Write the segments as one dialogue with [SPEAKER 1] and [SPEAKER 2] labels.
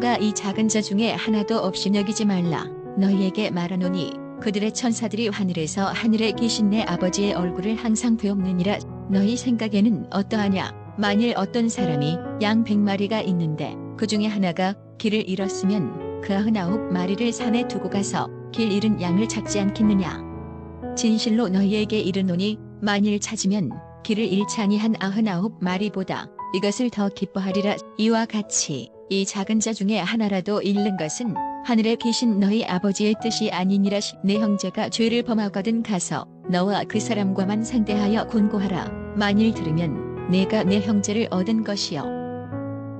[SPEAKER 1] 삼가 이 작은 자 중에 하나도 없이 여기지 말라. 너희에게 말하노니 그들의 천사들이 하늘에서 하늘에 계신 내 아버지의 얼굴을 항상 배옵느니라. 너희 생각에는 어떠하냐? 만일 어떤 사람이 양 100마리가 있는데 그 중에 하나가 길을 잃었으면 그 99마리를 산에 두고 가서 길 잃은 양을 찾지 않겠느냐? 진실로 너희에게 이르노니 만일 찾으면 길을 잃지 아니한 99마리보다 이것을 더 기뻐하리라. 이와 같이 이 작은 자 중에 하나라도 잃는 것은 하늘에 계신 너희 아버지의 뜻이 아니니라. 내 형제가 죄를 범하거든 가서 너와 그 사람과만 상대하여 권고하라. 만일 들으면 내가 내 형제를 얻은 것이요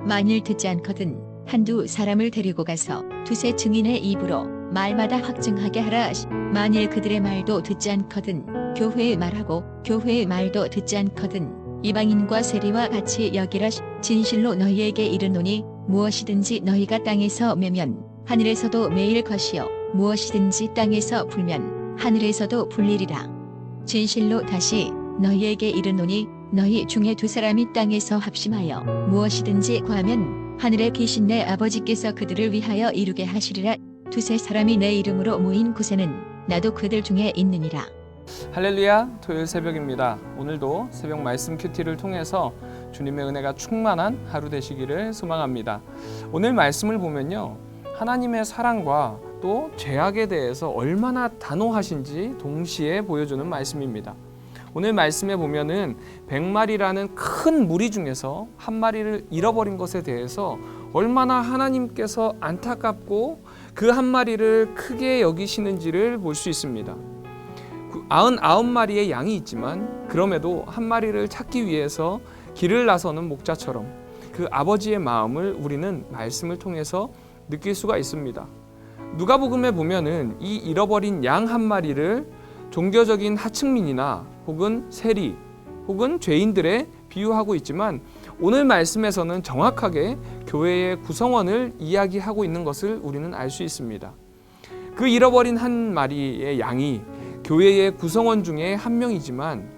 [SPEAKER 1] 만일 듣지 않거든 한두 사람을 데리고 가서 두세 증인의 입으로 말마다 확증하게 하라. 만일 그들의 말도 듣지 않거든 교회의 말하고 교회의 말도 듣지 않거든 이방인과 세리와 같이 여기라. 진실로 너희에게 이르노니 무엇이든지 너희가 땅에서 매면 하늘에서도 매일 것이요 무엇이든지 땅에서 풀면 하늘에서도 풀리리라. 진실로 다시 너희에게 이르노니 너희 중에 두 사람이 땅에서 합심하여 무엇이든지 구하면 하늘에 계신 내 아버지께서 그들을 위하여 이루게 하시리라. 두세 사람이 내 이름으로 모인 곳에는 나도 그들 중에 있느니라.
[SPEAKER 2] 할렐루야, 토요일 새벽입니다. 오늘도 새벽 말씀 큐티를 통해서 주님의 은혜가 충만한 하루 되시기를 소망합니다. 오늘 말씀을 보면요, 하나님의 사랑과 또 죄악에 대해서 얼마나 단호하신지 동시에 보여주는 말씀입니다. 오늘 말씀에 보면은 100마리라는 큰 무리 중에서 한 마리를 잃어버린 것에 대해서 얼마나 하나님께서 안타깝고 그 한 마리를 크게 여기시는지를 볼 수 있습니다. 99마리의 양이 있지만 그럼에도 한 마리를 찾기 위해서 길을 나서는 목자처럼 그 아버지의 마음을 우리는 말씀을 통해서 느낄 수가 있습니다. 누가복음에 보면은 이 잃어버린 양 한 마리를 종교적인 하층민이나 혹은 세리 혹은 죄인들에 비유하고 있지만 오늘 말씀에서는 정확하게 교회의 구성원을 이야기하고 있는 것을 우리는 알 수 있습니다. 그 잃어버린 한 마리의 양이 교회의 구성원 중에 한 명이지만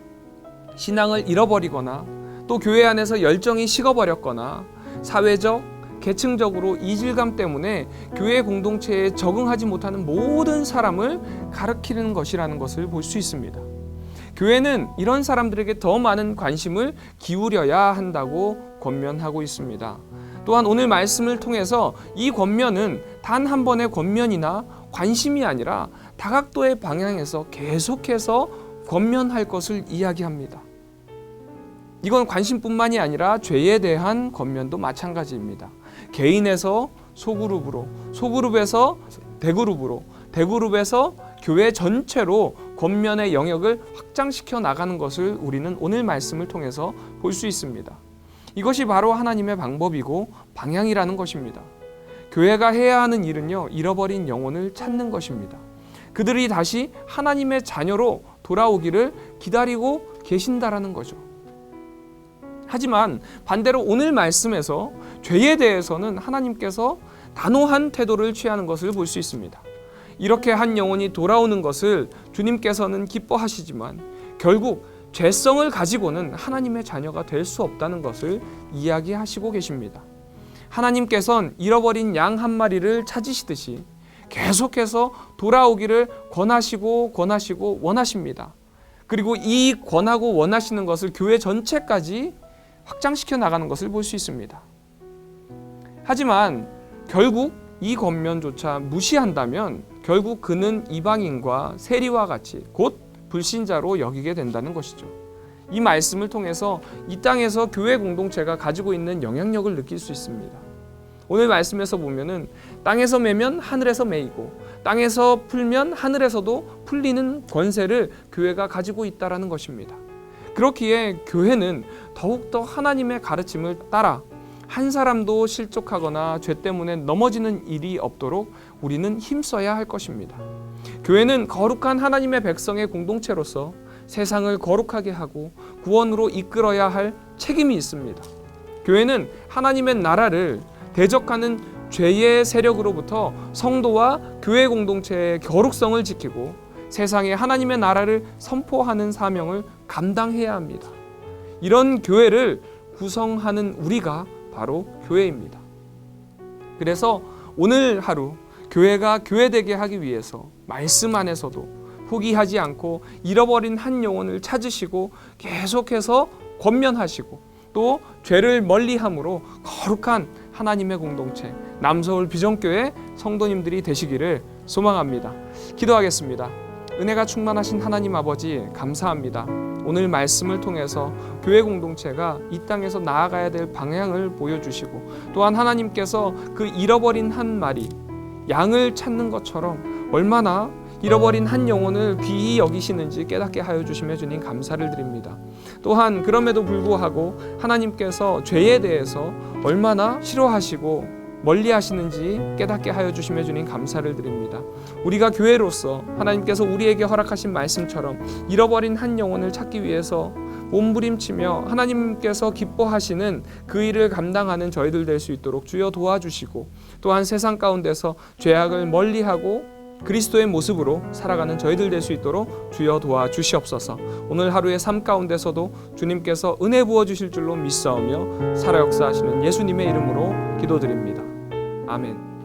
[SPEAKER 2] 신앙을 잃어버리거나 또 교회 안에서 열정이 식어버렸거나 사회적, 계층적으로 이질감 때문에 교회 공동체에 적응하지 못하는 모든 사람을 가리키는 것이라는 것을 볼 수 있습니다. 교회는 이런 사람들에게 더 많은 관심을 기울여야 한다고 권면하고 있습니다. 또한 오늘 말씀을 통해서 이 권면은 단 한 번의 권면이나 관심이 아니라 다각도의 방향에서 계속해서 권면할 것을 이야기합니다. 이건 관심뿐만이 아니라 죄에 대한 권면도 마찬가지입니다. 개인에서 소그룹으로, 소그룹에서 대그룹으로, 대그룹에서 교회 전체로 권면의 영역을 확장시켜 나가는 것을 우리는 오늘 말씀을 통해서 볼 수 있습니다. 이것이 바로 하나님의 방법이고 방향이라는 것입니다. 교회가 해야 하는 일은요, 잃어버린 영혼을 찾는 것입니다. 그들이 다시 하나님의 자녀로 돌아오기를 기다리고 계신다라는 거죠. 하지만 반대로 오늘 말씀에서 죄에 대해서는 하나님께서 단호한 태도를 취하는 것을 볼 수 있습니다. 이렇게 한 영혼이 돌아오는 것을 주님께서는 기뻐하시지만 결국 죄성을 가지고는 하나님의 자녀가 될 수 없다는 것을 이야기하시고 계십니다. 하나님께서는 잃어버린 양 한 마리를 찾으시듯이 계속해서 돌아오기를 권하시고 원하십니다. 그리고 이 권하고 원하시는 것을 교회 전체까지 확장시켜 나가는 것을 볼 수 있습니다. 하지만 결국 이 권면조차 무시한다면 결국 그는 이방인과 세리와 같이 곧 불신자로 여기게 된다는 것이죠. 이 말씀을 통해서 이 땅에서 교회 공동체가 가지고 있는 영향력을 느낄 수 있습니다. 오늘 말씀에서 보면은 땅에서 매면 하늘에서 매이고 땅에서 풀면 하늘에서도 풀리는 권세를 교회가 가지고 있다라는 것입니다. 그렇기에 교회는 더욱더 하나님의 가르침을 따라 한 사람도 실족하거나 죄 때문에 넘어지는 일이 없도록 우리는 힘써야 할 것입니다. 교회는 거룩한 하나님의 백성의 공동체로서 세상을 거룩하게 하고 구원으로 이끌어야 할 책임이 있습니다. 교회는 하나님의 나라를 대적하는 죄의 세력으로부터 성도와 교회 공동체의 거룩성을 지키고 세상에 하나님의 나라를 선포하는 사명을 감당해야 합니다. 이런 교회를 구성하는 우리가 바로 교회입니다. 그래서 오늘 하루 교회가 교회되게 하기 위해서 말씀 안에서도 포기하지 않고 잃어버린 한 영혼을 찾으시고 계속해서 권면하시고 또 죄를 멀리함으로 거룩한 하나님의 공동체 남서울 비전교회 성도님들이 되시기를 소망합니다. 기도하겠습니다. 은혜가 충만하신 하나님 아버지 감사합니다. 오늘 말씀을 통해서 교회 공동체가 이 땅에서 나아가야 될 방향을 보여주시고 또한 하나님께서 그 잃어버린 한 마리 양을 찾는 것처럼 얼마나 잃어버린 한 영혼을 귀히 여기시는지 깨닫게 하여 주시며 주님 감사를 드립니다. 또한 그럼에도 불구하고 하나님께서 죄에 대해서 얼마나 싫어하시고 멀리 하시는지 깨닫게 하여 주시며 주님 감사를 드립니다. 우리가 교회로서 하나님께서 우리에게 허락하신 말씀처럼 잃어버린 한 영혼을 찾기 위해서 몸부림치며 하나님께서 기뻐하시는 그 일을 감당하는 저희들 될 수 있도록 주여 도와주시고 또한 세상 가운데서 죄악을 멀리하고 그리스도의 모습으로 살아가는 저희들 될 수 있도록 주여 도와주시옵소서. 오늘 하루의 삶 가운데서도 주님께서 은혜 부어주실 줄로 믿사오며 살아 역사하시는 예수님의 이름으로 기도드립니다. 아멘.